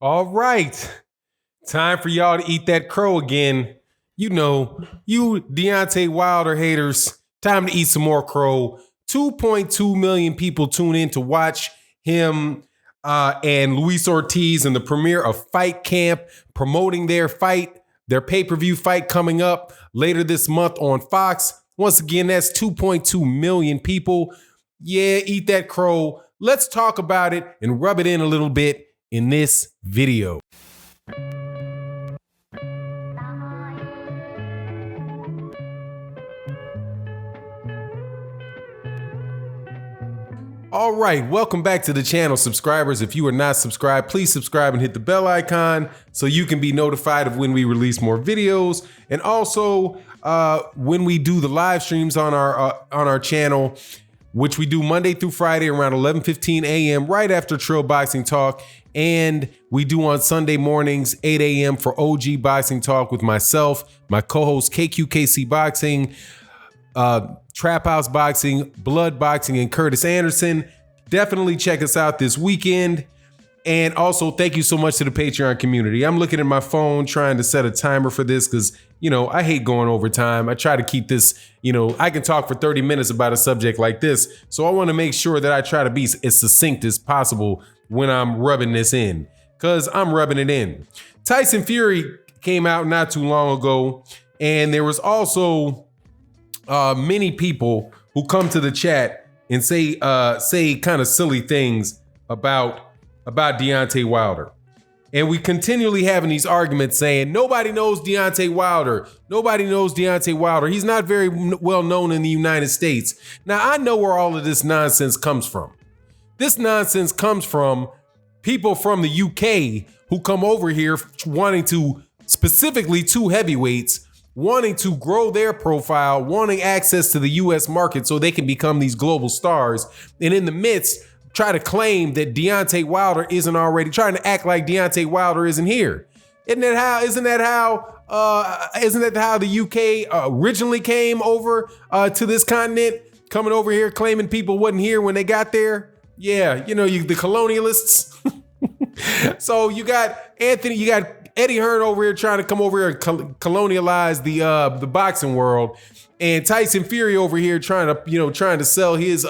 All right. Time for y'all to eat that crow again. You know, you Deontay Wilder haters, time to eat some more crow. 2.2 million people tune in to watch him and Luis Ortiz in the premiere of Fight Camp, promoting their fight, their pay-per-view fight coming up later this month on Fox. Once again, that's 2.2 million people. Yeah, eat that crow. Let's talk about it and rub it in a little bit in this video. All right, welcome back to the channel, subscribers. If you are not subscribed, please subscribe and hit the bell icon so you can be notified of when we release more videos. And also, when we do the live streams on our channel, which we do Monday through Friday around 11:15 a.m. right after Trill Boxing Talk. And we do on Sunday mornings, 8 a.m. for OG Boxing Talk with myself, my co-host KQKC Boxing, Trap House Boxing, Blood Boxing, and Curtis Anderson. Definitely check us out this weekend. And also, thank you so much to the Patreon community. I'm looking at my phone trying to set a timer for this because, you know, I hate going over time. I try to keep this, you know, I can talk for 30 minutes about a subject like this. So I want to make sure that I try to be as succinct as possible when I'm rubbing this in, because I'm rubbing it in. Tyson Fury came out not too long ago, and there was also many people who come to the chat and say kind of silly things about Deontay Wilder. And we continually having these arguments saying, nobody knows Deontay Wilder. Nobody knows Deontay Wilder. He's not very well known in the United States. Now, I know where all of this nonsense comes from. This nonsense comes from people from the UK who come over here wanting to, specifically two heavyweights, wanting to grow their profile, wanting access to the US market so they can become these global stars. And in the midst, try to claim that Deontay Wilder isn't already, trying to act like Deontay Wilder isn't here. Isn't that how the UK originally came over to this continent, coming over here claiming people wasn't here when they got there? Yeah, you know, the colonialists. So you got Eddie Hearn over here trying to come over here and colonialize the boxing world, and Tyson Fury over here trying to sell his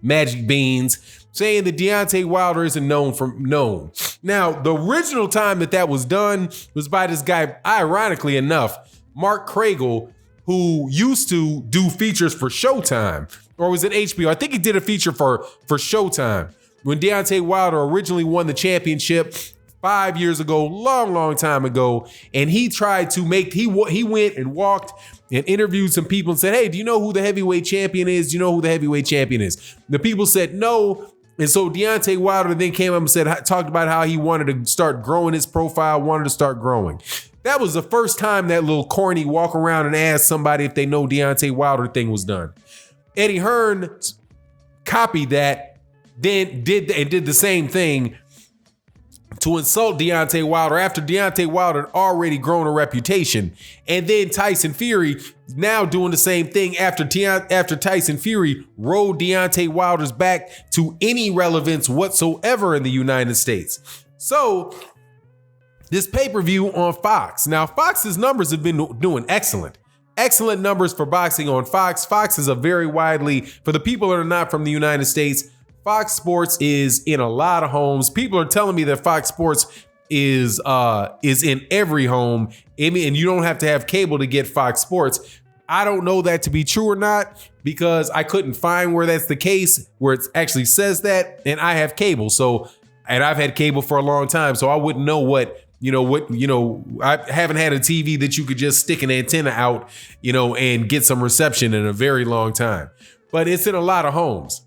magic beans, saying that Deontay Wilder isn't known. Now, the original time that was done was by this guy, ironically enough, Mark Craigle, who used to do features for Showtime, or was it HBO? I think he did a feature for Showtime when Deontay Wilder originally won the championship 5 years ago, long time ago. And he tried to he went and walked and interviewed some people and said, hey, do you know who the heavyweight champion is? Do you know who the heavyweight champion is? The people said no. And so Deontay Wilder then came up and talked about how he wanted to start growing his profile, wanted to start growing. That was the first time that little corny walk around and ask somebody if they know Deontay Wilder thing was done. Eddie Hearn copied that, then did the same thing to insult Deontay Wilder after Deontay Wilder had already grown a reputation. And then Tyson Fury now doing the same thing after Tyson Fury rode Deontay Wilder's back to any relevance whatsoever in the United States. So this pay-per-view on Fox. Now, Fox's numbers have been doing excellent. Excellent numbers for boxing on Fox. Fox is for the people that are not from the United States, Fox Sports is in a lot of homes. People are telling me that Fox Sports is in every home. And you don't have to have cable to get Fox Sports. I don't know that to be true or not, because I couldn't find where that's the case, where it actually says that. And I have cable. And I've had cable for a long time, so I wouldn't know I haven't had a TV that you could just stick an antenna out, and get some reception in a very long time. But it's in a lot of homes.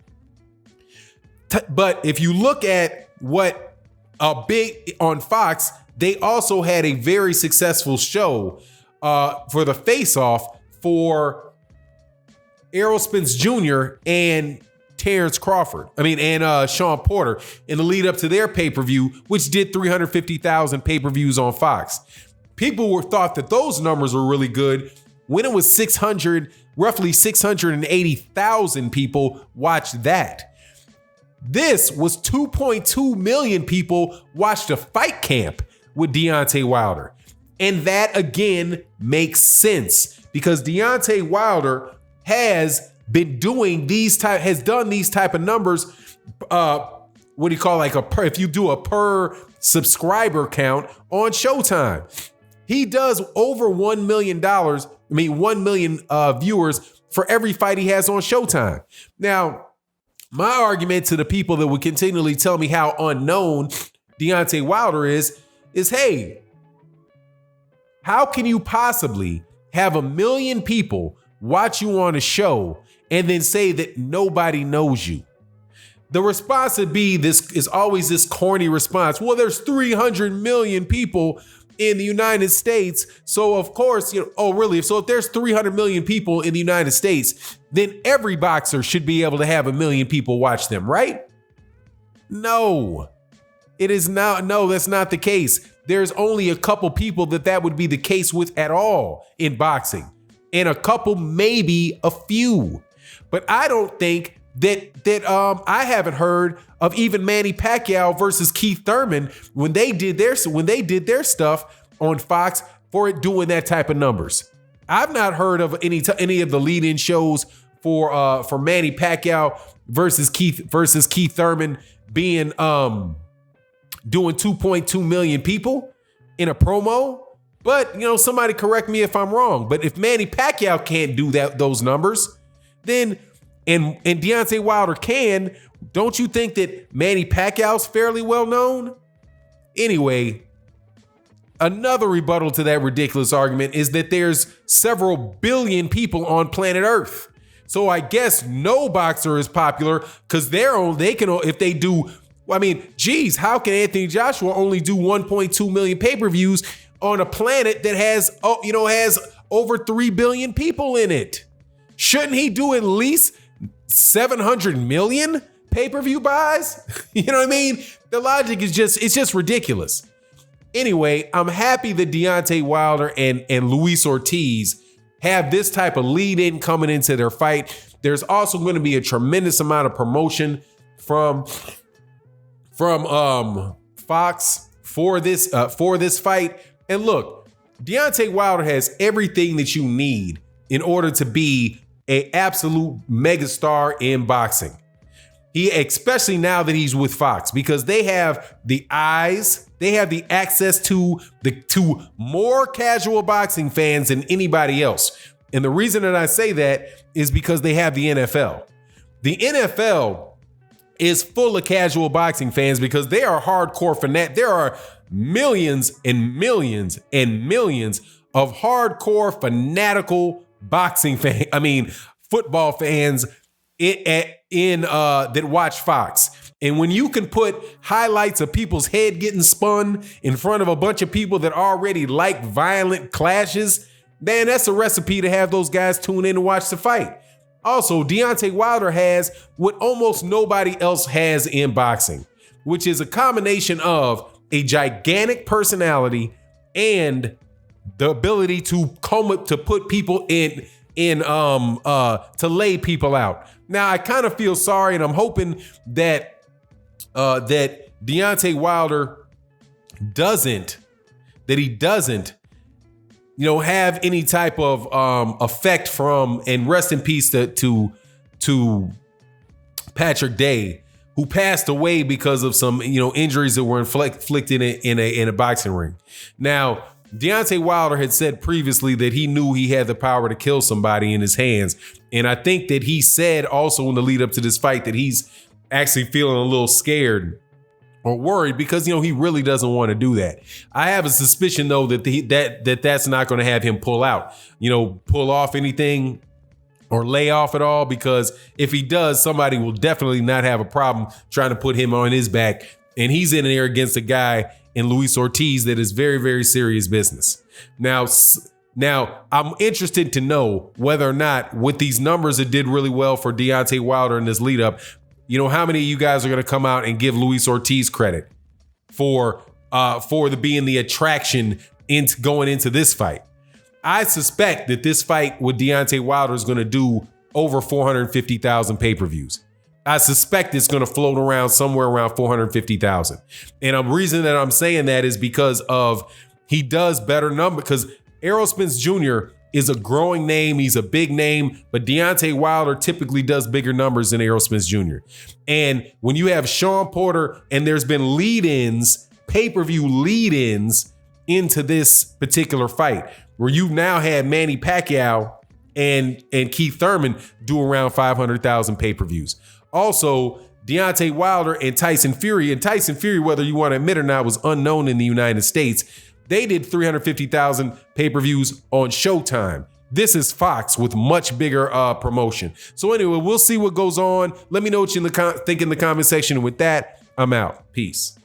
But if you look at what on Fox, they also had a very successful show for the face-off for Errol Spence Jr. and Terrence Crawford. And Sean Porter in the lead up to their pay-per-view, which did 350,000 pay-per-views on Fox. People thought that those numbers were really good when it was roughly 680,000 people watched that. This was 2.2 million people watched a fight camp with Deontay Wilder. And that again makes sense because Deontay Wilder has been doing has done these type of numbers. What do you call if you do a per subscriber count on Showtime? He does over $1 million. 1 million viewers for every fight he has on Showtime. Now, my argument to the people that would continually tell me how unknown Deontay Wilder is hey, how can you possibly have 1 million people watch you on a show and then say that nobody knows you? The response would be always this corny response. Well, there's 300 million people in the United States. So of course, oh really? So if there's 300 million people in the United States, then every boxer should be able to have 1 million people watch them, right? No, it is not. No, that's not the case. There's only a couple people that would be the case with at all in boxing, and a couple, maybe a few. But I don't think that I haven't heard of even Manny Pacquiao versus Keith Thurman when they did their stuff on Fox for it doing that type of numbers. I've not heard of any of the lead-in shows for Manny Pacquiao versus Keith Thurman being doing 2.2 million people in a promo. But somebody correct me if I'm wrong. But if Manny Pacquiao can't do those numbers, then and Deontay Wilder can, don't you think that Manny Pacquiao's fairly well known? Anyway, another rebuttal to that ridiculous argument is that there's several billion people on planet Earth. So I guess no boxer is popular because if they do, how can Anthony Joshua only do 1.2 million pay-per-views on a planet that has over 3 billion people in it? Shouldn't he do at least 700 million pay-per-view buys? You know what I mean? The logic is just ridiculous. Anyway, I'm happy that Deontay Wilder and Luis Ortiz have this type of lead-in coming into their fight. There's also going to be a tremendous amount of promotion from Fox for this fight. And look, Deontay Wilder has everything that you need in order to be an absolute megastar in boxing. Especially now that he's with Fox, because they have the eyes, they have the access to more casual boxing fans than anybody else. And the reason that I say that is because they have the NFL. The NFL is full of casual boxing fans because they are hardcore fanatics. There are millions and millions and millions of hardcore fanatical boxing football fans that watch Fox. And when you can put highlights of people's head getting spun in front of a bunch of people that already like violent clashes, man, that's a recipe to have those guys tune in and watch the fight. Also, Deontay Wilder has what almost nobody else has in boxing, which is a combination of a gigantic personality and the ability to put people to lay people out. Now, I kind of feel sorry, and I'm hoping that Deontay Wilder doesn't have any type of effect from, and rest in peace to Patrick Day, who passed away because of some injuries that were inflicted in a boxing ring. Now, Deontay Wilder had said previously that he knew he had the power to kill somebody in his hands. And I think that he said also in the lead up to this fight that he's actually feeling a little scared or worried because, he really doesn't want to do that. I have a suspicion, though, that that's not going to have him pull off anything or lay off at all, because if he does, somebody will definitely not have a problem trying to put him on his back. And he's in there against a guy in Luis Ortiz that is very, very serious business. Now, I'm interested to know whether or not with these numbers that did really well for Deontay Wilder in this lead up, how many of you guys are going to come out and give Luis Ortiz credit for being the attraction into going into this fight. I suspect that this fight with Deontay Wilder is going to do over 450,000 pay-per-views. I suspect it's going to float around somewhere around 450,000. And the reason that I'm saying that is because of he does better number, because Errol Spence Jr. is a growing name. He's a big name, but Deontay Wilder typically does bigger numbers than Errol Spence Jr. And when you have Sean Porter, and there's been lead-ins, pay-per-view lead-ins into this particular fight, where you've now had Manny Pacquiao and Keith Thurman do around 500,000 pay-per-views. Also, Deontay Wilder and Tyson Fury, whether you want to admit or not, was unknown in the United States. They did 350,000 pay-per-views on Showtime. This is Fox with much bigger promotion. So anyway, we'll see what goes on. Let me know what you think in the comment section. And with that, I'm out. Peace.